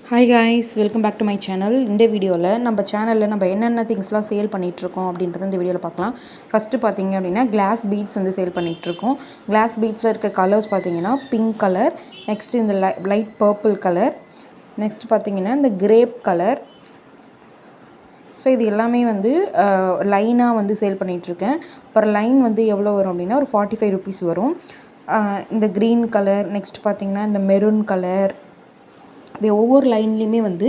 Hi guys, welcome back to my channel. இந்த வீடியோவில் நம்ம சேனலில் நம்ம என்னென்ன திங்ஸ்லாம் சேல் பண்ணிகிட்ருக்கோம் அப்படின்றத இந்த வீடியோவில் பார்க்கலாம். ஃபஸ்ட்டு பார்த்தீங்க அப்படின்னா கிளாஸ் பீட்ஸ் வந்து சேல் பண்ணிகிட்ருக்கோம். கிளாஸ் பீட்ஸில் இருக்க கலர்ஸ் பார்த்தீங்கன்னா பிங்க் கலர், நெக்ஸ்ட் இந்த லைட் பர்பிள் கலர், நெக்ஸ்ட் பார்த்தீங்கன்னா இந்த கிரேப் கலர். ஸோ இது எல்லாமே வந்து லைனாக வந்து சேல் பண்ணிகிட்ருக்கேன். பர் லைன் வந்து எவ்வளோ வரும் அப்படின்னா ஒரு 45 rupees வரும். இந்த க்ரீன் கலர், நெக்ஸ்ட் பார்த்தீங்கன்னா இந்த மெரூன் கலர், இது ஒவ்வொரு லைன்லேயுமே வந்து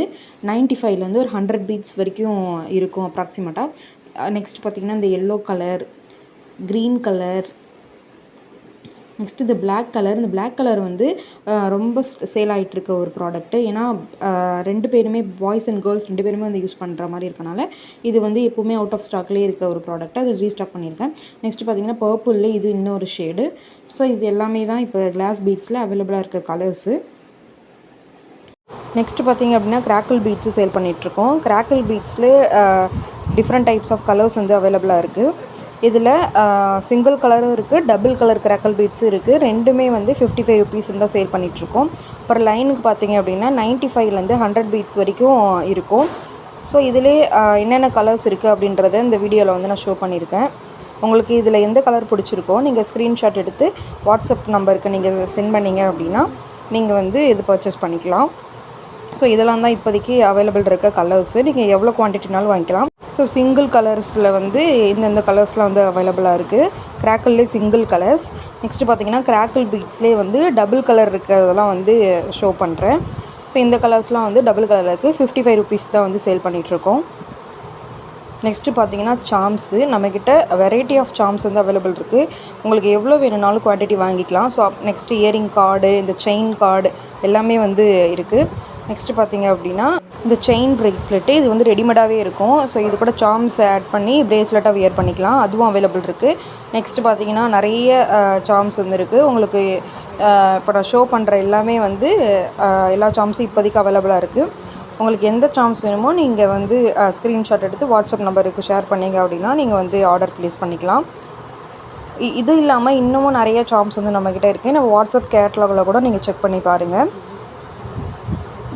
95லேருந்து ஒரு 100 பீட்ஸ் வரைக்கும் இருக்கும் அப்ராக்சிமேட்டாக. நெக்ஸ்ட் பார்த்திங்கன்னா இந்த yellow colour, green colour, next இந்த பிளாக் கலர். இந்த பிளாக் கலர் வந்து ரொம்ப சேல் ஆகிட்டுருக்க ஒரு ப்ராடக்ட்டு. ஏன்னா 2 பேருமே பாய்ஸ் அண்ட் கேர்ள்ஸ் 2 பேருமே வந்து யூஸ் பண்ணுற மாதிரி இருக்கனால இது வந்து எப்போவுமே அவுட் ஆஃப் ஸ்டாக்லேயே இருக்க ஒரு ப்ராடக்ட். அது ரீஸ்டாக் பண்ணியிருக்கேன். நெக்ஸ்ட் பார்த்திங்கன்னா பர்பிளில் இது இன்னொரு ஷேடு. ஸோ இது எல்லாமே தான் இப்போ கிளாஸ் பீட்ஸில் அவைலபிளாக இருக்க கலர்ஸு. நெக்ஸ்ட்டு பார்த்திங்க அப்படின்னா கிராக்கிள் பீட்ஸும் சேல் பண்ணிகிட்ருக்கோம். கிராக்கிள் பீட்ஸ்லேயே டிஃப்ரெண்ட் டைப்ஸ் ஆஃப் கலர்ஸ் வந்து அவைலபிளாக இருக்குது. இதில் சிங்கிள் கலரும் இருக்குது, டபுள் கலர் கிராக்கிள் பீட்ஸும் இருக்குது. ரெண்டுமே வந்து 55 rupees தான் சேல் பண்ணிகிட்ருக்கோம். அப்புறம் லைனுக்கு பார்த்திங்க அப்படின்னா 95லேருந்து 100 பீட்ஸ் வரைக்கும் இருக்கும். ஸோ இதிலே என்னென்ன கலர்ஸ் இருக்குது அப்படின்றத இந்த வீடியோவில் வந்து நான் ஷோ பண்ணியிருக்கேன். உங்களுக்கு இதில் எந்த கலர் பிடிச்சிருக்கோ நீங்கள் ஸ்க்ரீன்ஷாட் எடுத்து வாட்ஸ்அப் நம்பருக்கு நீங்கள் சென்ட் பண்ணிங்க அப்படின்னா நீங்கள் வந்து இது பர்ச்சேஸ் பண்ணிக்கலாம். ஸோ இதெல்லாம் தான் இப்போதைக்கு அவைலபிள் இருக்க கலர்ஸு. நீங்கள் எவ்வளோ குவான்டிட்டினாலும் வாங்கிக்கலாம். ஸோ சிங்கிள் கலர்ஸில் வந்து இந்தந்த கலர்ஸ்லாம் வந்து அவைலபிளாக இருக்குது. கிராக்கிள்லேயே சிங்கிள் கலர்ஸ். நெக்ஸ்ட்டு பார்த்திங்கன்னா கிராக்கிள் பீட்ஸ்லேயே வந்து டபுள் கலர் இருக்கிறதெல்லாம் வந்து ஷோ பண்ணுறேன். ஸோ இந்த கலர்ஸ்லாம் வந்து டபுள் கலரில் இருக்குது. 55 rupees தான் வந்து சேல் பண்ணிகிட்ருக்கோம். நெக்ஸ்ட்டு பார்த்தீங்கன்னா சாம்ஸு. நம்மக்கிட்ட வெரைட்டி ஆஃப் சாம்ஸ் வந்து அவைலபிள் இருக்குது. உங்களுக்கு எவ்வளோ வேணும்னாலும் குவான்டிட்டி வாங்கிக்கலாம். ஸோ நெக்ஸ்ட்டு இயரிங் கார்டு, இந்த செயின் கார்டு எல்லாமே வந்து இருக்குது. நெக்ஸ்ட்டு பார்த்திங்க அப்படின்னா இந்த செயின் ப்ரேஸ்லெட்டு, இது வந்து ரெடிமேடாகவே இருக்கும். ஸோ இது கூட சாம்ஸ் ஆட் பண்ணி ப்ரேஸ்லெட்டாக வியர் பண்ணிக்கலாம். அதுவும் அவைலபிள் இருக்குது. நெக்ஸ்ட்டு பார்த்திங்கன்னா நிறைய சாம்ஸ் வந்து இருக்குது. உங்களுக்கு இப்போ நான் ஷோ பண்ணுற எல்லாமே வந்து எல்லா சாம்ஸும் இப்போதைக்கு அவைலபிளாக இருக்குது. உங்களுக்கு எந்த சாம்ஸ் வேணுமோ நீங்கள் வந்து ஸ்க்ரீன்ஷாட் எடுத்து வாட்ஸ்அப் நம்பருக்கு ஷேர் பண்ணிங்க அப்படின்னா நீங்கள் வந்து ஆர்டர் ப்ளேஸ் பண்ணிக்கலாம். இது இல்லாமல் இன்னமும் நிறைய சாம்ஸ் வந்து நம்மக்கிட்ட இருக்குது. நம்ம வாட்ஸ்அப் கேட்லாகில் கூட நீங்கள் செக் பண்ணி பாருங்கள்.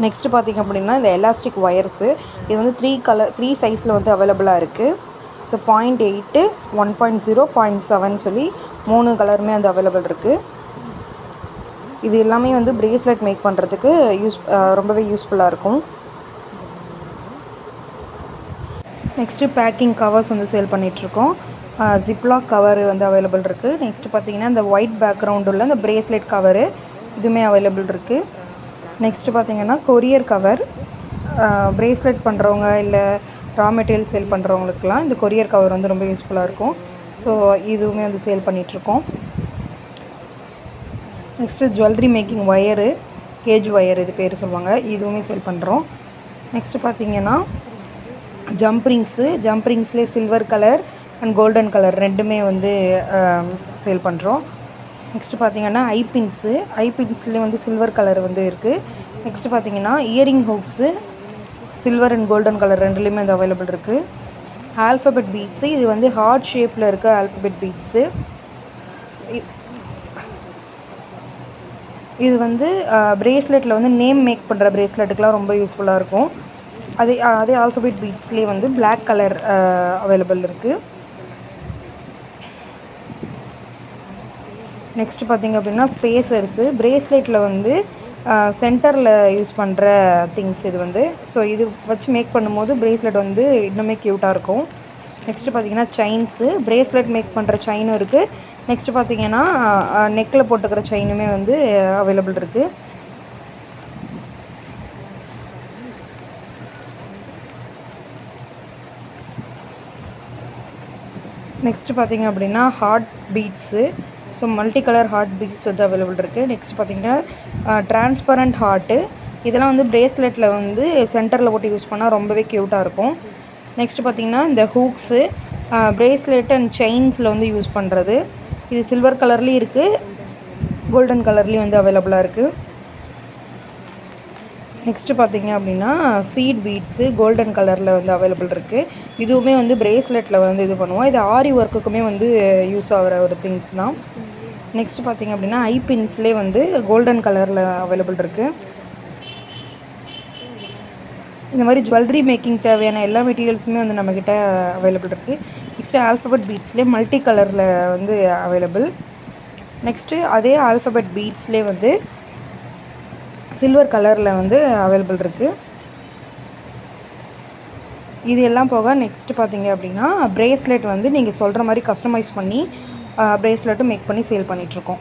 நெக்ஸ்ட்டு பார்த்திங்க அப்படின்னா இந்த எலாஸ்டிக் ஒயர்ஸு. இது வந்து 3 சைஸில் வந்து அவைலபிளாக இருக்குது. ஸோ 0.8, 1.0, 0.7 சொல்லி 3 கலருமே வந்து அவைலபிள் இருக்குது. இது எல்லாமே வந்து ப்ரேஸ்லெட் மேக் பண்ணுறதுக்கு ரொம்பவே யூஸ்ஃபுல்லாக இருக்கும். நெக்ஸ்ட்டு பேக்கிங் கவர்ஸ் வந்து சேல் பண்ணிகிட்ருக்கோம். ஜிப்லாக் கவர் வந்து அவைலபிள் இருக்குது. நெக்ஸ்ட்டு பார்த்திங்கன்னா இந்த ஒயிட் பேக்ரவுண்ட் உள்ள இந்த ப்ரேஸ்லெட் கவரு இதுவுமே அவைலபிள் இருக்குது. நெக்ஸ்ட்டு பார்த்திங்கன்னா கொரியர் கவர். ப்ரேஸ்லெட் பண்ணுறவங்க இல்லை ரா மெட்டீரியல் சேல் பண்ணுறவங்களுக்குலாம் இந்த கொரியர் கவர் வந்து ரொம்ப யூஸ்ஃபுல்லாக இருக்கும். ஸோ இதுவுமே வந்து சேல் பண்ணிகிட்ருக்கோம். Next jewellery making wire, gauge wire இது பேர் சொல்லுவாங்க, இதுவுமே சேல் பண்ணுறோம். நெக்ஸ்ட்டு பார்த்திங்கன்னா ஜம்ப்ரிங்ஸ்லேயே silver colour and golden colour ரெண்டுமே வந்து சேல் பண்ணுறோம். நெக்ஸ்ட்டு பார்த்திங்கன்னா ஐபின்ஸ்லேயே வந்து சில்வர் கலர் வந்து இருக்குது. நெக்ஸ்ட்டு பார்த்திங்கன்னா earring hoops silver and golden colour ரெண்டுலேயுமே வந்து அவைலபிள் இருக்குது. ஆல்ஃபபெட் பீட்ஸு, இது வந்து ஹார்ட் ஷேப்பில் இருக்க ஆல்ஃபபெட் பீட்ஸு. இது வந்து ப்ரேஸ்லெட்டில் வந்து நேம் மேக் பண்ணுற ப்ரேஸ்லெட்டுக்கெலாம் ரொம்ப யூஸ்ஃபுல்லாக இருக்கும். அதே ஆல்ஃபபெட் பீட்ஸ்லேயே வந்து பிளாக் கலர் அவைலபிள் இருக்குது. நெக்ஸ்ட்டு பார்த்திங்க அப்படின்னா ஸ்பேசர்ஸு. ப்ரேஸ்லெட்டில் வந்து சென்டரில் யூஸ் பண்ணுற திங்ஸ் இது வந்து. ஸோ இது வச்சு மேக் பண்ணும்போது ப்ரேஸ்லெட் வந்து இன்னுமே க்யூட்டாக இருக்கும். நெக்ஸ்ட்டு பார்த்திங்கன்னா செயின்ஸு. ப்ரேஸ்லெட் மேக் பண்ணுற செயினும் இருக்குது. நெக்ஸ்ட்டு பார்த்திங்கன்னா நெக்கில் போட்டுக்கிற செயினுமே வந்து அவைலபிள் இருக்குது. நெக்ஸ்ட்டு பார்த்திங்க அப்படின்னா heart beads. So multi colour heart beads வந்து அவைலபிள் இருக்குது. நெக்ஸ்ட் பார்த்திங்கன்னா டிரான்ஸ்பரண்ட் ஹார்ட்டு. இதெல்லாம் வந்து ப்ரேஸ்லெட்டில் வந்து சென்டரில் போட்டு யூஸ் பண்ணால் ரொம்பவே க்யூட்டாக இருக்கும். நெக்ஸ்ட்டு பார்த்திங்கன்னா இந்த ஹூக்ஸு ப்ரேஸ்லெட் அண்ட் செயின்ஸில் வந்து யூஸ் பண்ணுறது. இது சில்வர் கலர்லேயும் இருக்குது, கோல்டன் கலர்லேயும் வந்து அவைலபிளாக இருக்குது. நெக்ஸ்ட்டு பார்த்திங்க அப்படின்னா சீட் பீட்ஸு கோல்டன் கலரில் வந்து அவைலபிள் இருக்குது. இதுவுமே வந்து ப்ரேஸ்லெட்டில் வந்து இது பண்ணுவோம். இது ஆரி ஒர்க்குக்குமே வந்து யூஸ் ஆகிற ஒரு திங்ஸ் தான். நெக்ஸ்ட்டு பார்த்திங்க அப்படின்னா ஐபின்ஸ்லேயே வந்து கோல்டன் கலரில் அவைலபிள் இருக்குது. இந்த மாதிரி ஜுவல்லரி மேக்கிங் தேவையான எல்லா மெட்டீரியல்ஸுமே வந்து நம்மக்கிட்ட அவைலபிள் இருக்குது. நெக்ஸ்ட்டு ஆல்ஃபபெட் பீட்ஸ்லேயே மல்டி கலரில் வந்து அவைலபிள். நெக்ஸ்ட்டு அதே ஆல்ஃபபெட் பீட்ஸ்லேயே வந்து சில்வர் கலரில் வந்து அவைலபிள் இருக்குது. இது எல்லாம் போக நெக்ஸ்ட்டு பார்த்தீங்க அப்படின்னா ப்ரேஸ்லெட் வந்து நீங்கள் சொல்கிற மாதிரி கஸ்டமைஸ் பண்ணி ப்ரேஸ்லெட்டும் மேக் பண்ணி சேல் பண்ணிகிட்ருக்கோம்.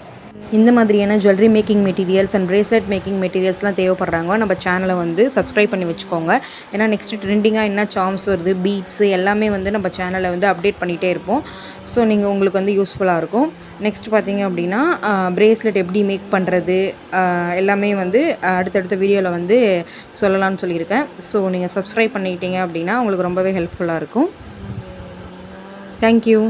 இந்த மாதிரியான jewellery making materials and bracelet making மெட்டீரியல்ஸ்லாம் தேவைப்படுறாங்க நம்ம சேனலை வந்து சப்ஸ்கிரைப் பண்ணி வச்சுக்கோங்க. ஏன்னா நெக்ஸ்ட்டு ட்ரெண்டிங்காக என்ன சார்ம்ஸ் வருது, பீட்ஸு எல்லாமே வந்து நம்ம சேனலை வந்து அப்டேட் பண்ணிகிட்டே இருப்போம். ஸோ நீங்கள் உங்களுக்கு வந்து யூஸ்ஃபுல்லாக இருக்கும். நெக்ஸ்ட் பார்த்தீங்க அப்படின்னா ப்ரேஸ்லெட் எப்படி மேக் பண்ணுறது எல்லாமே வந்து அடுத்தடுத்த வீடியோவில் வந்து சொல்லலாம்னு சொல்லியிருக்கேன். ஸோ நீங்கள் சப்ஸ்கிரைப் பண்ணிக்கிட்டீங்க அப்படின்னா உங்களுக்கு ரொம்பவே ஹெல்ப்ஃபுல்லாக இருக்கும். தேங்க்யூ.